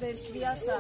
saulę ir šviesą.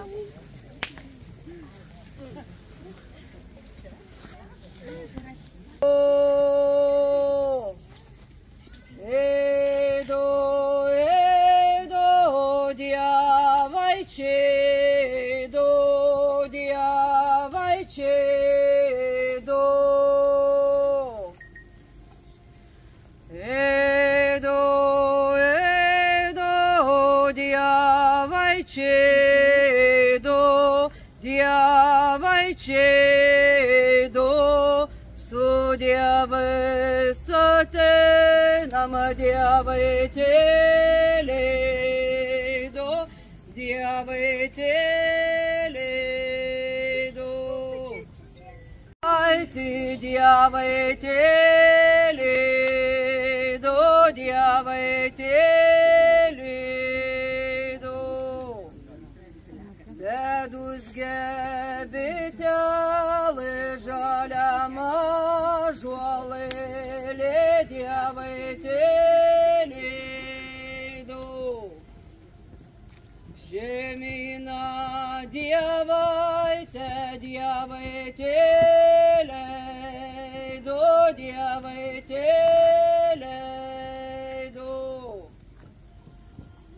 Dievai teleido, Dievai teleido. Aiti Dievai teleido, Dievai teleido. Bedus gebitelai žalia mažuolėlė, Dievai teleido. Žemyna Dievaite, Dievai teleido, Dievai teleido.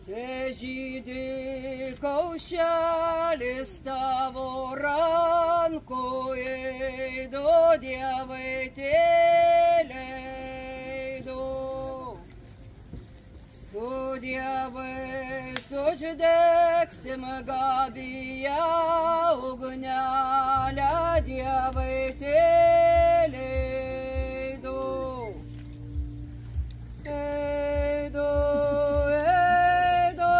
Te žydi kaušelis tavo rankoje, Dievai teleido. Su Dievais uždegsim gabiją ugnelę, Dievai teleido. Eido, eido,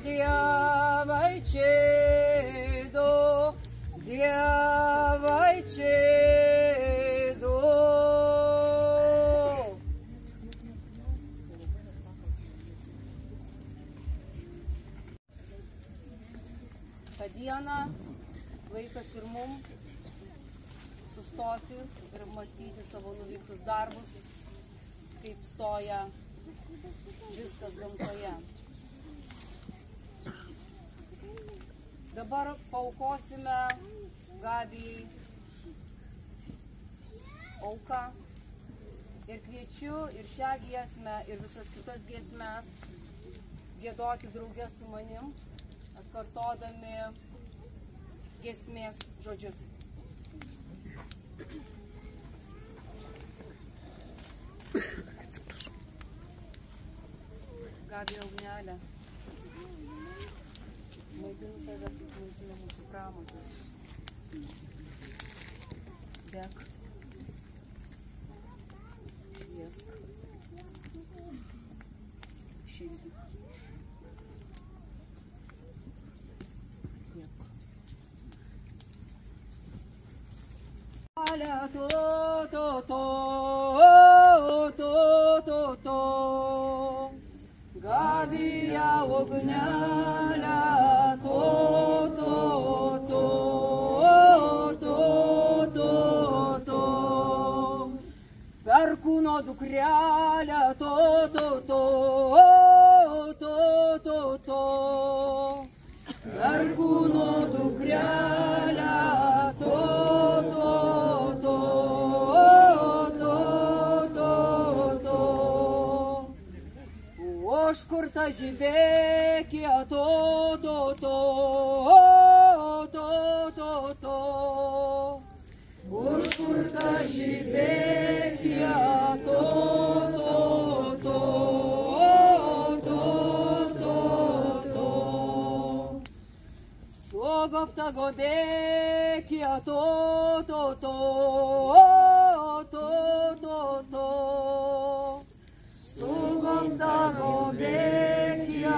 Dievai čeido, Dievai čeido. Ta diena laikas ir mums sustoti ir mąstyti savo nuveiktus darbus, kaip stoja viskas gamtoje. Dabar paaukosime Gabijai auką ir kviečiu ir šią giesmę ir visas kitas giesmes giedoti drauge su manim, atkartodami giesmės žodžius. Gabija ugnelė, maitinu tave, kaip maitinu mūsų pramotą. Dek. Šviesk. Šildyk. Gabija ugnelė, Perkūno dukrelė, Perkūno dukrelė, Oškurta žibėkė, Oškurta žibėkė, Sogopta godėkė, Sugomta godėkė,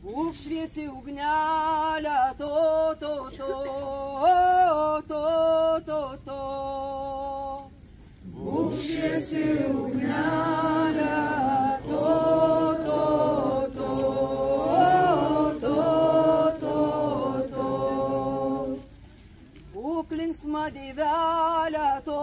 Būk šviesi ugnelė, Būk šviesi ugnelė, linksma deivelė, to.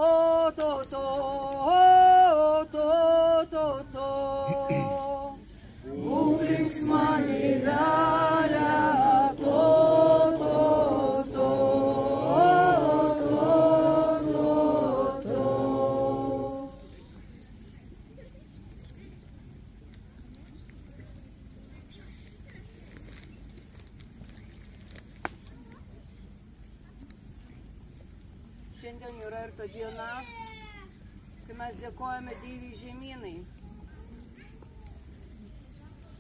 Būk linksma deivelė, to. Šiandien yra ir ta diena, kai mes dėkojame Deivei žemynai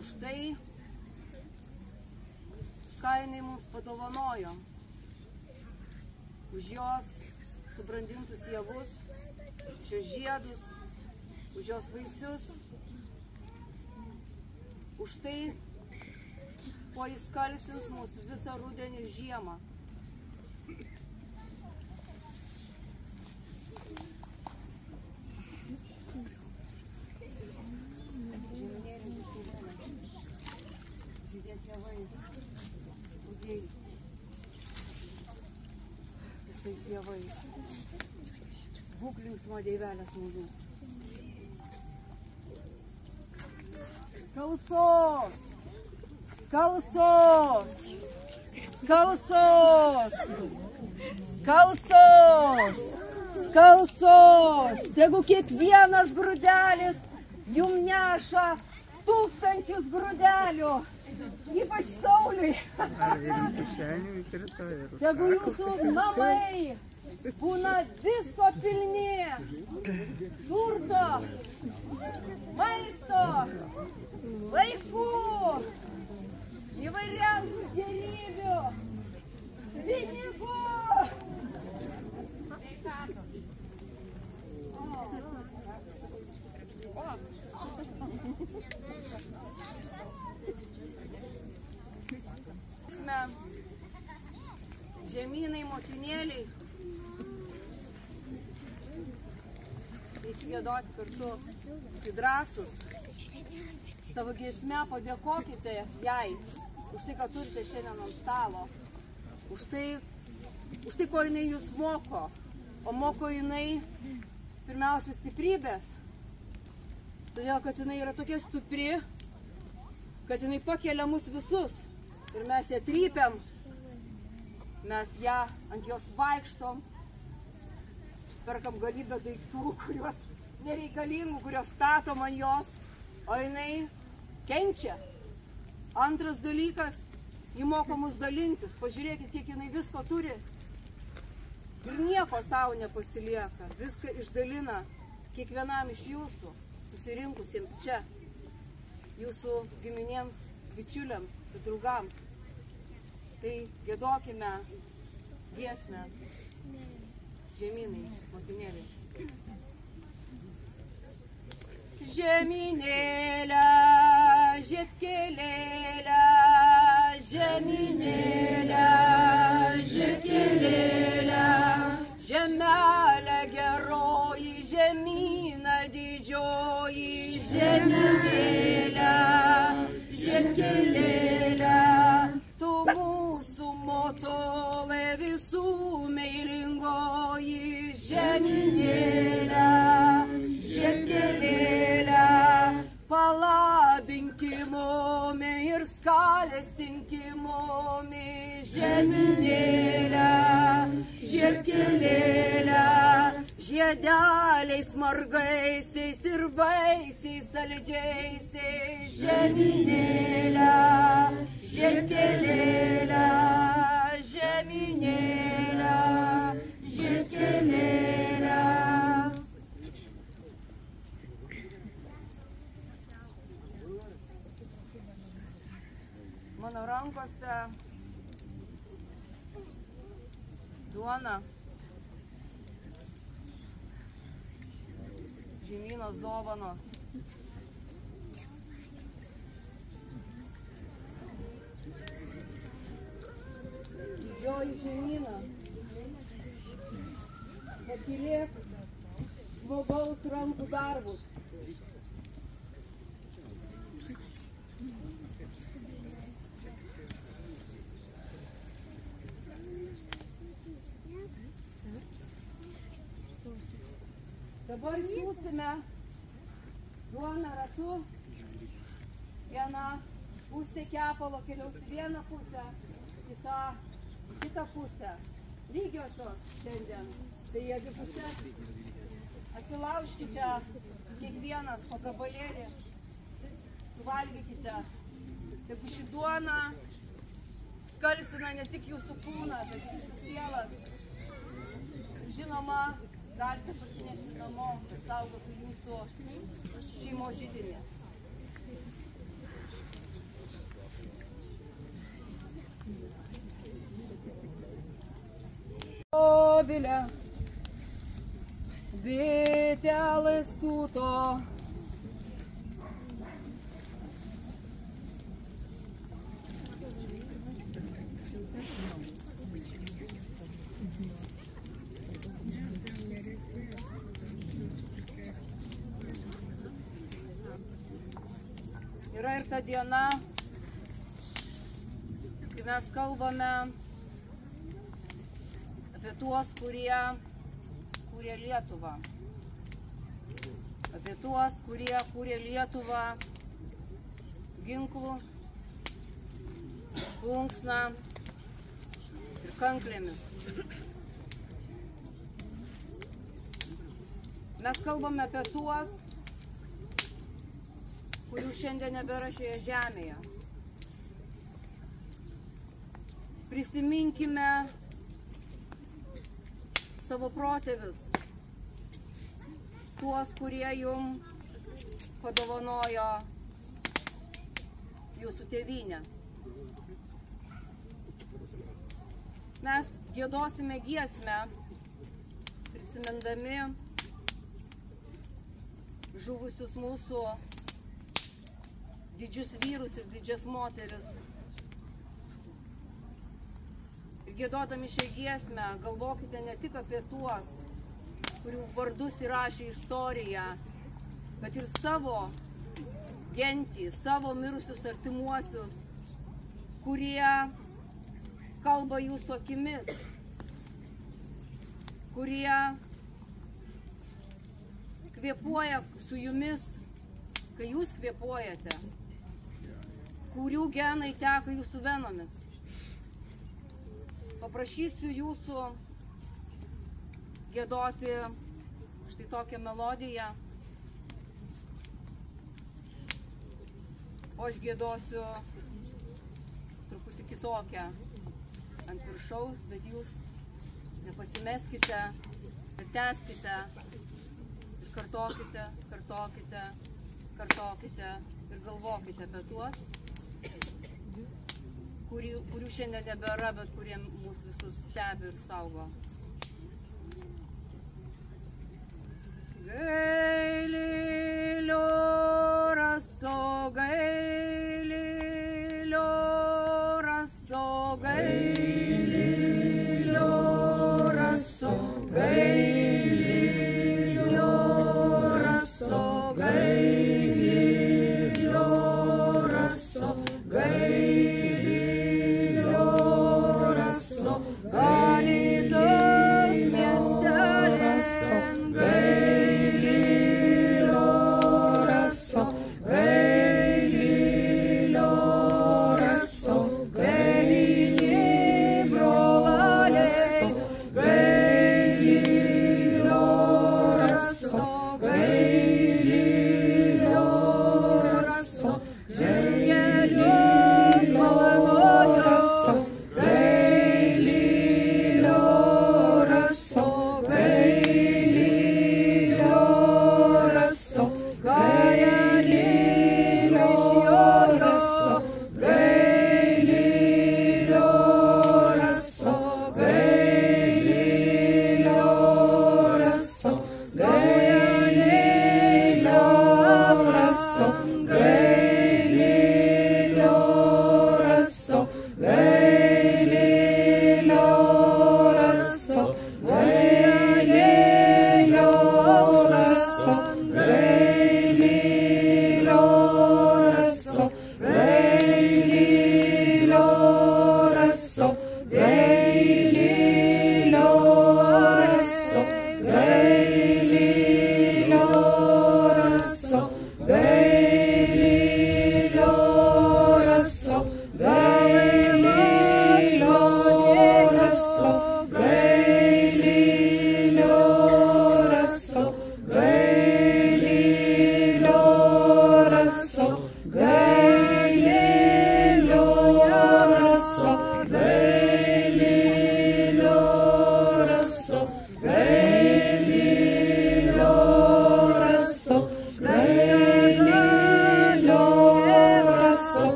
už tai, ką jinai mums padovanojo, už jos subrandintus javus, už jos žiedus, už jos vaisius, už tai, kuo jis kalsins mūsų visą rudenį ir žiemą. Visais javais. Būk linksma deivelė su mumis. Skalsos! Skalsos! Skalsos! Skalsos! Skalsos! Tegu kiekvienas grūdelis jum neša 1000 grūdelių. Ypač Sauliui. Tegu jūsų namai būna visko pilni. Turto, maisto, vaikų, įvairiausių gėrybių, pinigų. Žemynai, motinėliai, reikia giedoti kartu, drąsus. Savo giesme padėkokite jai už tai, ką turite šiandien ant stalo, už tai, ko jinai jūs moko, o moko jinai pirmiausia stiprybės, todėl, kad jinai yra tokia stipri, kad jinai pakelia mus visus ir mes ją trypiam. Mes ją ant jos vaikštom, perkam galybę daiktų, kuriuos nereikalingų, kuriuos statom ant jos, o jinai kenčia. Antras dalykas, ji moko mus dalintis. Pažiūrėkit, kiek jinai visko turi ir nieko savo nepasilieka. Viską išdalina kiekvienam iš jūsų, susirinkusiems čia, jūsų giminėms, bičiuliams, draugams. Tai giedokime giesmę žemynai, motinėliai. Žemynėlė, žiedkelėlė, žemynėlė, žiedkelėlė, žemelė geroji, žemyna didžioji, žemynėlė, žiedkelėlė. Tu mūsų motolė visų meilingoji, žemynėlė, žiedkelėlė, palabinki mumi ir skalėsinki mumi, žemynėlė, žiedkelėlė, žiedeliais margaisiais ir vaisiais saldžiaisiais, žemynėlė, žiedkelėlė, žemynėlė, žiedkelėlė. Mano rankose duona, žemynos dovanos. Didžioji žemyna, pakylėk žmogaus rankų darbus. Dabar siūsime duoną ratu. Viena pusė kepalo keliaus į vieną pusę, kitą pusę. Lygiosios šiandien. Tai abi pusės. Atsilaužkite kiekvienas po gabalėlį. Suvalgykite. Tegu ši duona skalsina ne tik jūsų kūną, bet ir jūsų sielas. Žinoma, galite pasinešti namo, kad saugotų jūsų šeimos židinį. Obile, vitelas tuto. Yra ir ta diena, kai mes kalbame apie tuos, kurie kūrė Lietuvą. Apie tuos, kurie kūrė Lietuvą ginklų, plunksna ir kanklėmis. Mes kalbame apie tuos, kurių šiandien nebėra šioje žemėje. Prisiminkime savo protėvius, tuos, kurie jum padovanojo jūsų tėvynę. Mes giedosime giesmę, prisimindami žuvusius mūsų didžius vyrus ir didžias moteris. Ir giedodami šią giesmę galvokite ne tik apie tuos, kurių vardus įrašė istoriją, bet ir savo gentį, savo mirusius artimuosius, kurie kalba jūsų akimis, kurie kvėpuoja su jumis, kai jūs kvėpuojate, kurių genai teka jūsų venomis. Paprašysiu jūsų giedoti štai tokią melodiją, o aš giedosiu truputį kitokią ant viršaus, bet jūs nepasimeskite ir tęskite ir kartokite, kartokite, kartokite ir galvokite apie tuos, kurių šiandien nebėra, bet kurie mūsų visus stebi ir saugo. Gaililio raso, gaililio raso, gaililio raso, gaililio raso, gaililio raso, gaililio raso, gaililio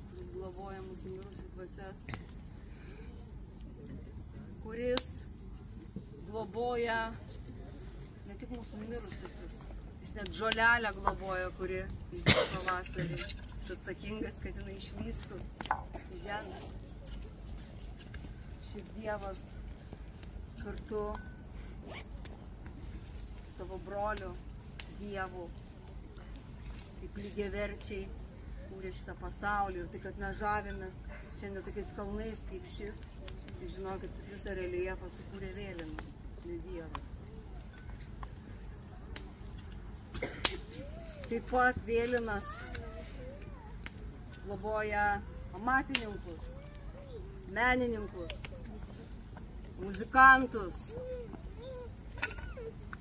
kuris globoja mūsų mirusius dvasias, kuris globoja ne tik mūsų mirusius, jis net žolelę globoja, kuri išdės pavasarį. Jis atsakingas, kad jinai išlystų į žemę. Šis Dievas kartu savo broliu Dievu kaip lygiaverčiai kūrė šitą pasaulį. Ir tai, kad mes žavimės šiandien tokiais kalnais kaip šis, tai žinokit, kad visą reljefą sukūrė vėlina, ne Dievas. Taip pat vėlinas globoja amatininkus, menininkus, muzikantus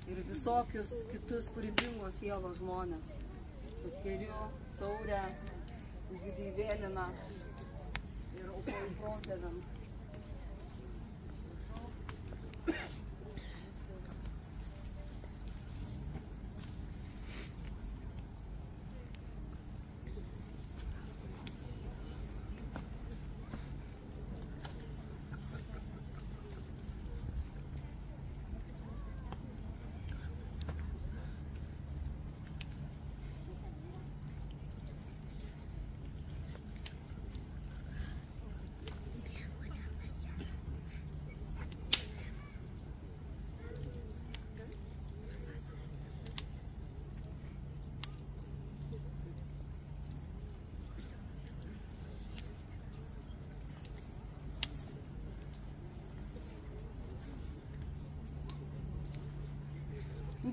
ir visokius kitus kūrybingos sielos žmonės. Tad geriu taurę už didįjį vėliną ir aukoju protėviams.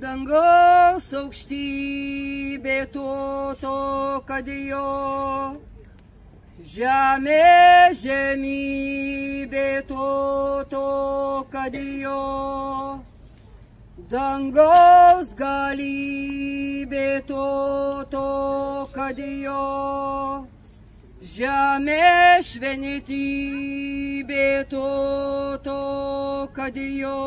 Dangaus aukštybė to, kad jo, žemė žemybė to, kad jo, dangaus galybė to, kad jo, žemė švenitybė to, kad jo.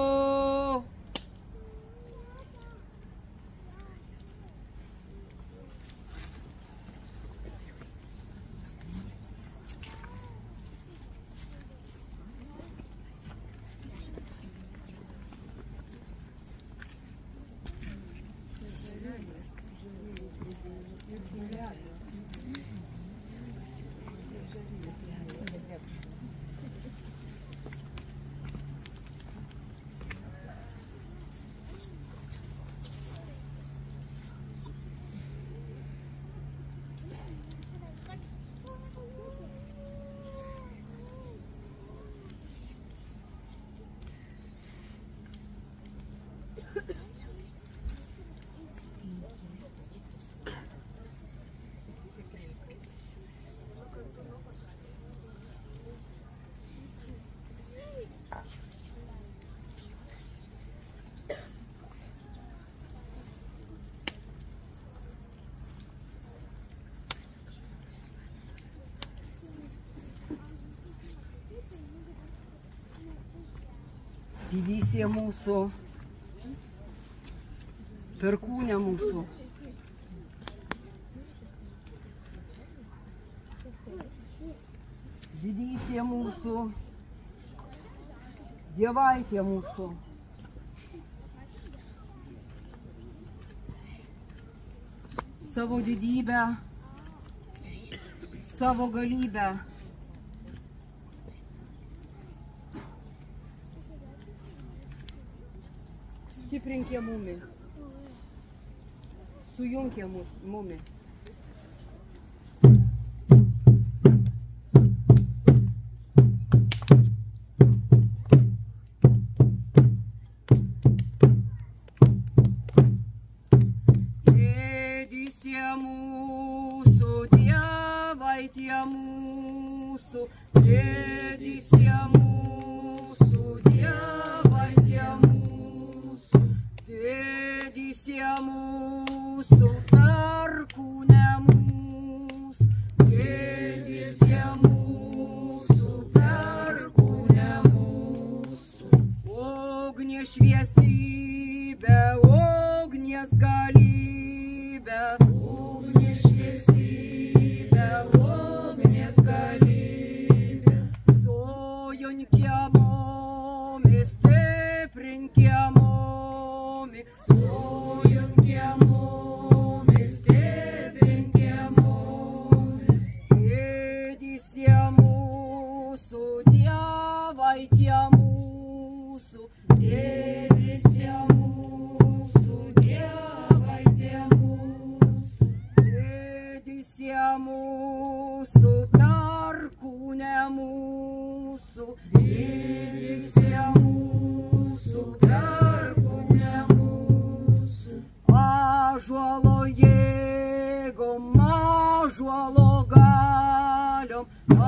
Didysie mūsų, perkūnė mūsų, didysie mūsų, dievaitė mūsų, savo didybę, savo galybę, stiprinkė mumi, sujunkė mumi. Dėdysie mūsų, dievaitė mūsų, dėdysie mūsų, dievaitė mūsų. Dėdysie mūsų, perkūnė mūsų, dėdysie mūsų, perkūnė mūsų. Ugnie šviesybė, ugnies galybė, ugnie šviesybė, ugnies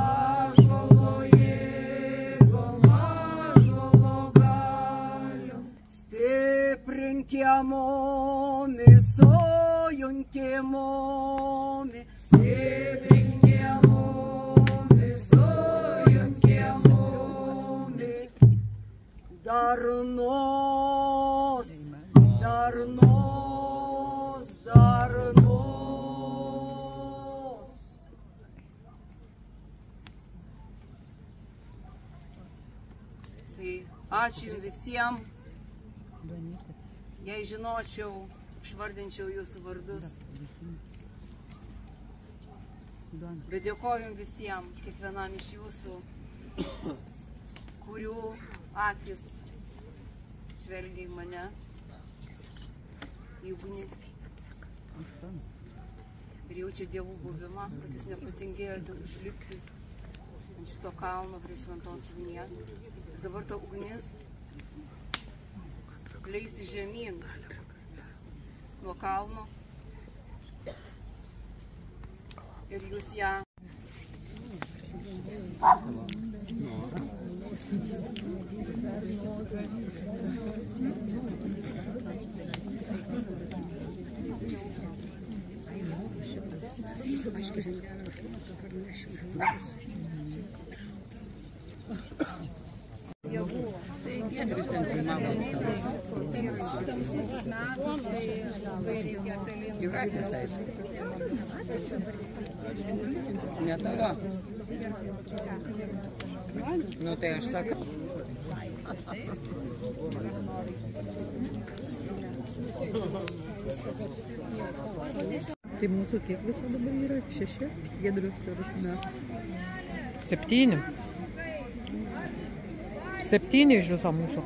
ąžuolo jėgom, ąžuolo galiom. Stiprink kiemomis, sojun kiemomis, stiprink kiemomis, sojun kiemomis. Darnos, darnos, darnos. Tai ačiū visiems. Jei žinočiau, išvardinčiau jūsų vardus. Bet dėkoju visiems, kiekvienam iš jūsų, kurių akis žvelgia į mane, į ugnį. Ir jaučia dievų buvimą, kad jūs nepatingėjote užlipti ant šito kalno prie šventos ugnies. Ir dabar ta ugnis leisi žemyn nuo kalno ir jūs ją Ne tavo. Nu tai aš sakau. Tai mūsų kiek viso dabar yra? 6? Giedrius ir ne. 7. 7 iš viso mūsų.